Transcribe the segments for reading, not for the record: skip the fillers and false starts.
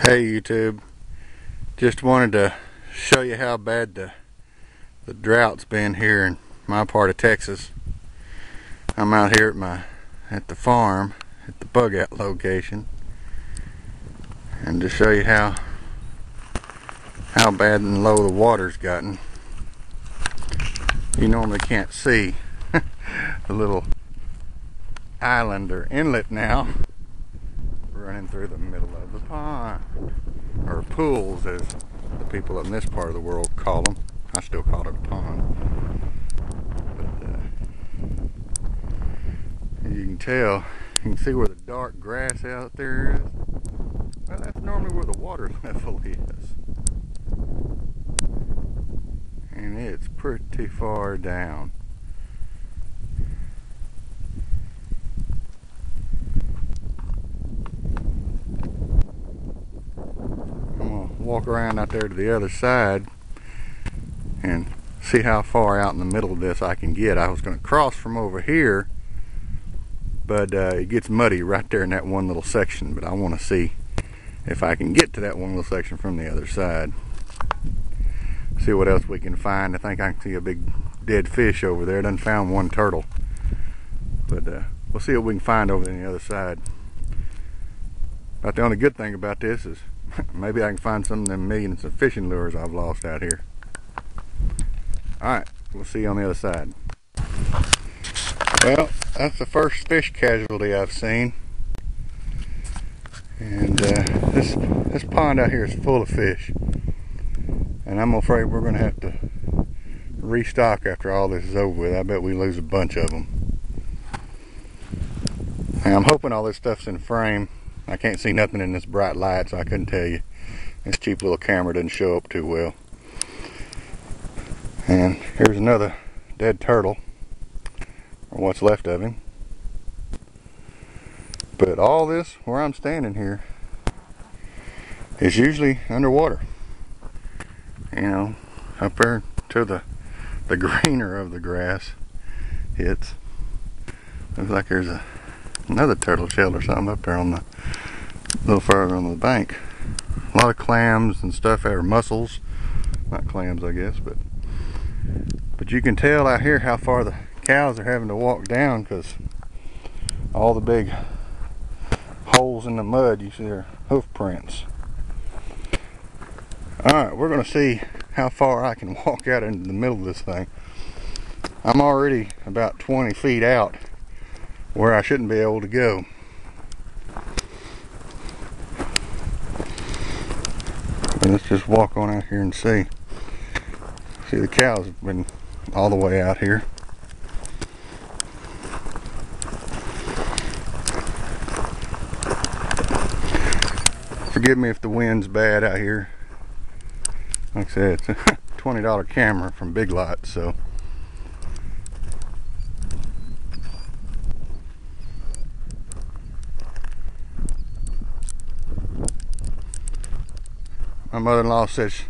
Hey YouTube, just wanted to show you how bad the drought's been here in my part of Texas. I'm out here at the farm at the bug out location, and to show you how bad and low the water's gotten. You normally can't see the little island or inlet now running through the middle of the pond, or pools as the people in this part of the world call them. I still call it a pond. But as you can tell, you can see where the dark grass out there is. Well, that's normally where the water level is, and it's pretty far down. Walk around out there to the other side and see how far out in the middle of this I can get. I was going to cross from over here, but it gets muddy right there in that one little section, but I want to see if I can get to that one little section from the other side. See what else we can find. I think I can see a big dead fish over there. I done found one turtle, but we'll see what we can find over on the other side. About the only good thing about this is maybe I can find some of them millions of fishing lures I've lost out here. Alright, we'll see you on the other side. Well, that's the first fish casualty I've seen. And this pond out here is full of fish. And I'm afraid we're going to have to restock after all this is over with. I bet we lose a bunch of them. And I'm hoping all this stuff's in frame. I can't see nothing in this bright light, so I couldn't tell you. This cheap little camera doesn't show up too well. And here's another dead turtle, or what's left of him. But all this, where I'm standing here, is usually underwater. You know, up there to the greener of the grass hits. Looks like there's another turtle shell or something up there on a little further on the bank. A lot of clams and stuff, or mussels, not clams I guess, but you can tell out here how far the cows are having to walk down, because all the big holes in the mud, you see their hoof prints. Alright, we're going to see how far I can walk out into the middle of this thing. I'm already about 20 feet out where I shouldn't be able to go. But let's just walk on out here and see. See, the cows have been all the way out here. Forgive me if the wind's bad out here. Like I said, it's a $20 camera from Big Lots, so my mother-in-law says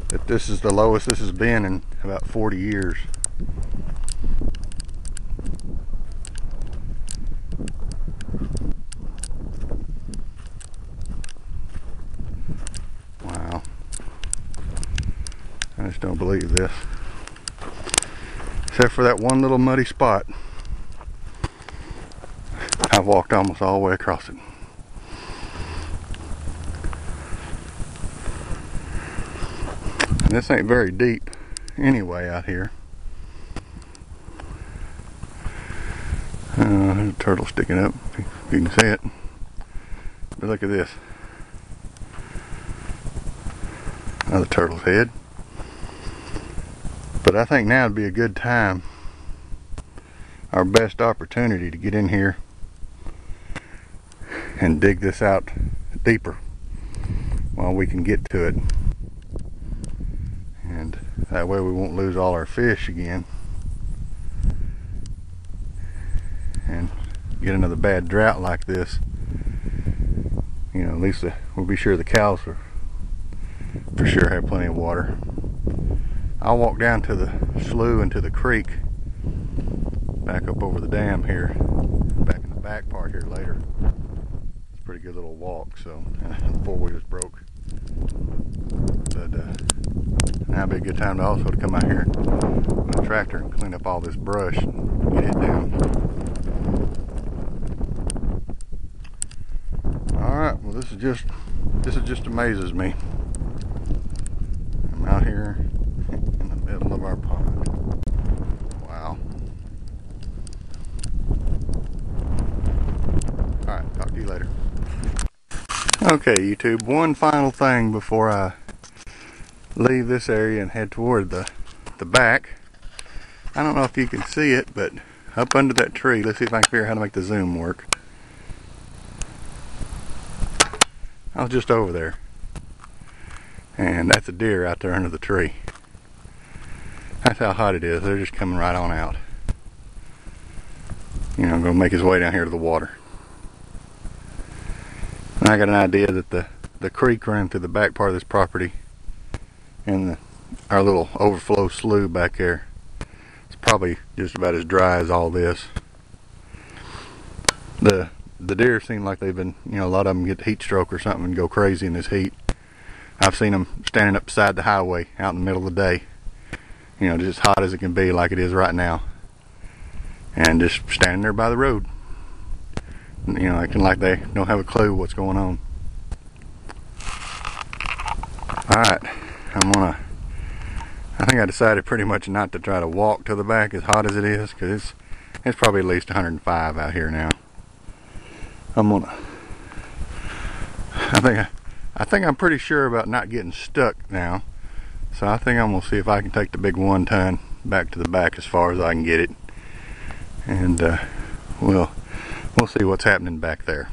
that this is the lowest this has been in about 40 years. Wow. I just don't believe this. Except for that one little muddy spot. I've walked almost all the way across it. And this ain't very deep anyway out here. There's a turtle sticking up, if you can see it. But look at this. Another turtle's head. But I think now would be a good time, our best opportunity, to get in here and dig this out deeper while we can get to it. And that way we won't lose all our fish again and get another bad drought like this. You know, at least we'll be sure the cows are for sure have plenty of water. I'll walk down to the slough and to the creek back up over the dam here, back in the back part here later. pretty good little walk, so the four-wheelers broke. But now would be a good time to also to come out here with a tractor and clean up all this brush and get it down. Alright, well this just amazes me. I'm out here in the middle of our pond. Wow. Alright, talk to you later. Okay, YouTube, one final thing before I leave this area and head toward the back. I don't know if you can see it, but up under that tree, let's see if I can figure out how to make the zoom work. I was just over there, and that's a deer out there under the tree. That's how hot it is. They're just coming right on out. You know, gonna make his way down here to the water. And I got an idea that the creek running through the back part of this property and our little overflow slough back there, it's probably just about as dry as all this. The deer seem like they've been, you know, a lot of them get heat stroke or something and go crazy in this heat. I've seen them standing up beside the highway out in the middle of the day, you know, just hot as it can be, like it is right now, and just standing there by the road, you know, acting like they don't have a clue what's going on. Alright, I think I decided pretty much not to try to walk to the back as hot as it is, because it's probably at least 105 out here now. I think I'm pretty sure about not getting stuck now, so I think I'm gonna see if I can take the big 1-ton back to the back as far as I can get it, and we'll see what's happening back there.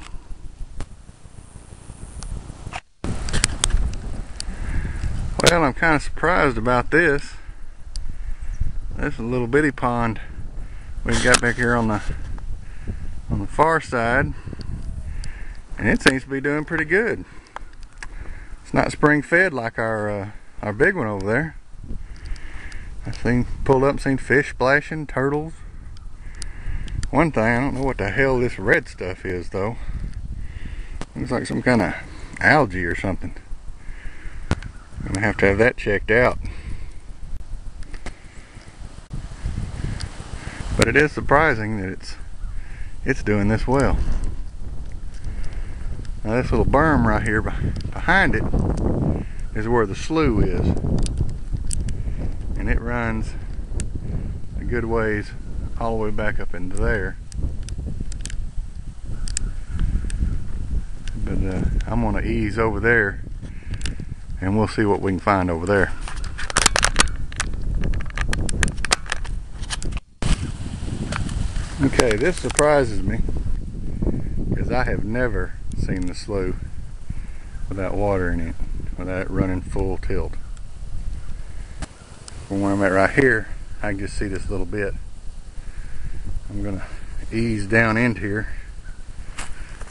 Well, I'm kind of surprised about this. This is a little bitty pond we got back here on the far side, and it seems to be doing pretty good. It's not spring fed like our big one over there. I pulled up and seen fish splashing, turtles. One thing, I don't know what the hell this red stuff is though. Looks like some kind of algae or something. I'm gonna have to have that checked out. But it is surprising that it's doing this well. Now this little berm right here behind it is where the slough is, and it runs a good ways all the way back up into there. But I'm gonna ease over there and we'll see what we can find over there. Okay, this surprises me because I have never seen the slough without water in it, without it running full tilt. From where I'm at right here, I can just see this little bit. I'm gonna ease down into here.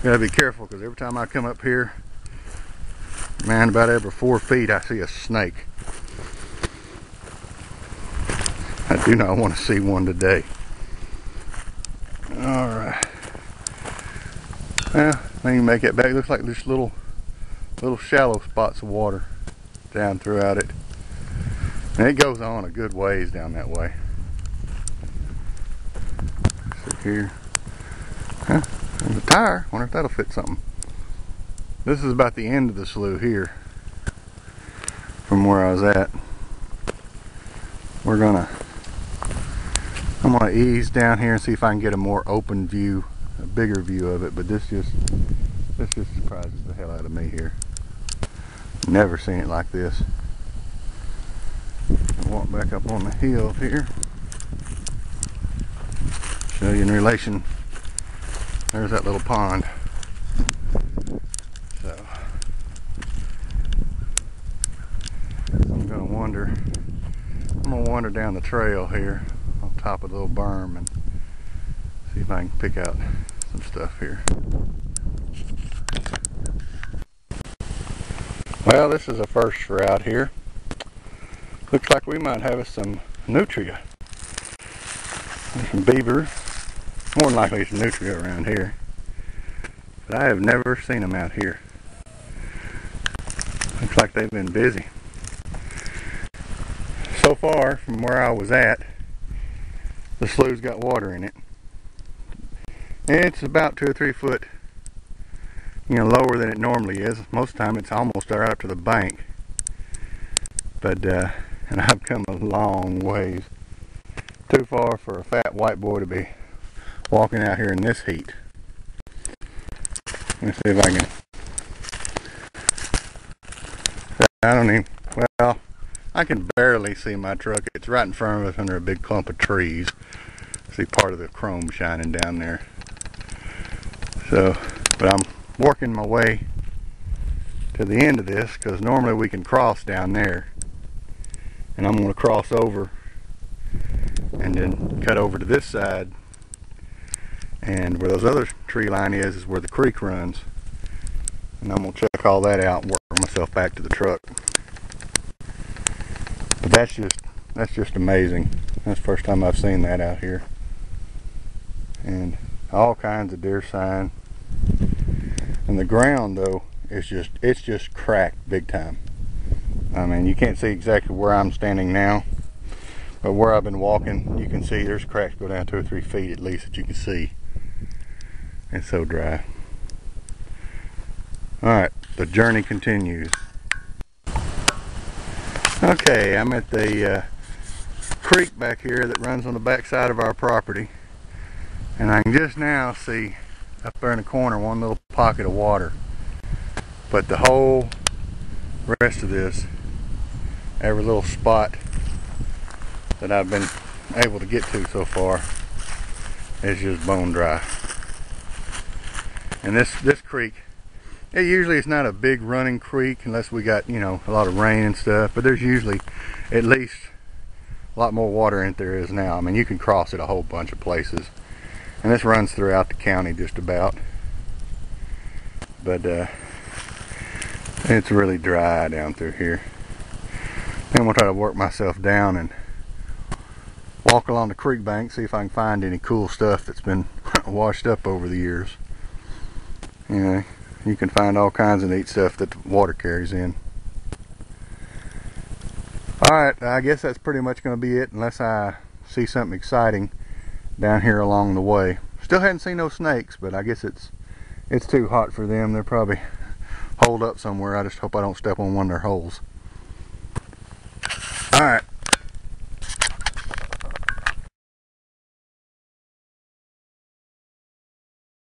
Gotta be careful because every time I come up here, man, about every 4 feet I see a snake. I do not want to see one today. Alright. Well, I can make it back. It looks like there's little shallow spots of water down throughout it. And it goes on a good ways down that way. See here. Huh? There's a tire. Wonder if that'll fit something. This is about the end of the slough here from where I was at. I'm gonna ease down here and see if I can get a more open view, a bigger view of it, but this just surprises the hell out of me here. Never seen it like this. I'll walk back up on the hill here. Show you in relation. There's that little pond. So I'm gonna wander down the trail here on top of the little berm and see if I can pick out some stuff here. Well, this is a first for out here. Looks like we might have some nutria. There's some beaver. More than likely some nutria around here. but I have never seen them out here. Looks like they've been busy. So far from where I was at, the slough's got water in it. It's about 2 or 3 foot, lower than it normally is. Most of the time it's almost right up to the bank. But, and I've come a long ways. Too far for a fat white boy to be walking out here in this heat. Let's see if I can. I don't even, well, I can barely see my truck. It's right in front of us under a big clump of trees. See part of the chrome shining down there. So, but I'm working my way to the end of this because normally we can cross down there. And I'm going to cross over and then cut over to this side. And where those other tree line is where the creek runs. And I'm going to check all that out and work myself back to the truck. But that's just amazing. That's the first time I've seen that out here. And all kinds of deer sign. And the ground though it's just cracked big time. I mean, you can't see exactly where I'm standing now, but where I've been walking, you can see there's cracks go down 2 or 3 feet at least that you can see. It's so dry. Alright, the journey continues. Okay, I'm at the creek back here that runs on the back side of our property. And I can just now see up there in the corner one little pocket of water. But the whole rest of this, every little spot that I've been able to get to so far is just bone dry. And this creek, it usually is not a big running creek unless we got, a lot of rain and stuff, but there's usually at least a lot more water in it than there is now. I mean, you can cross it a whole bunch of places. And this runs throughout the county just about. But it's really dry down through here. Then we'll try to work myself down and walk along the creek bank, see if I can find any cool stuff that's been washed up over the years. You can find all kinds of neat stuff that the water carries in. Alright, I guess that's pretty much going to be it unless I see something exciting down here along the way. Still hadn't seen no snakes, but I guess it's too hot for them. They're probably holed up somewhere. I just hope I don't step on one of their holes. Alright.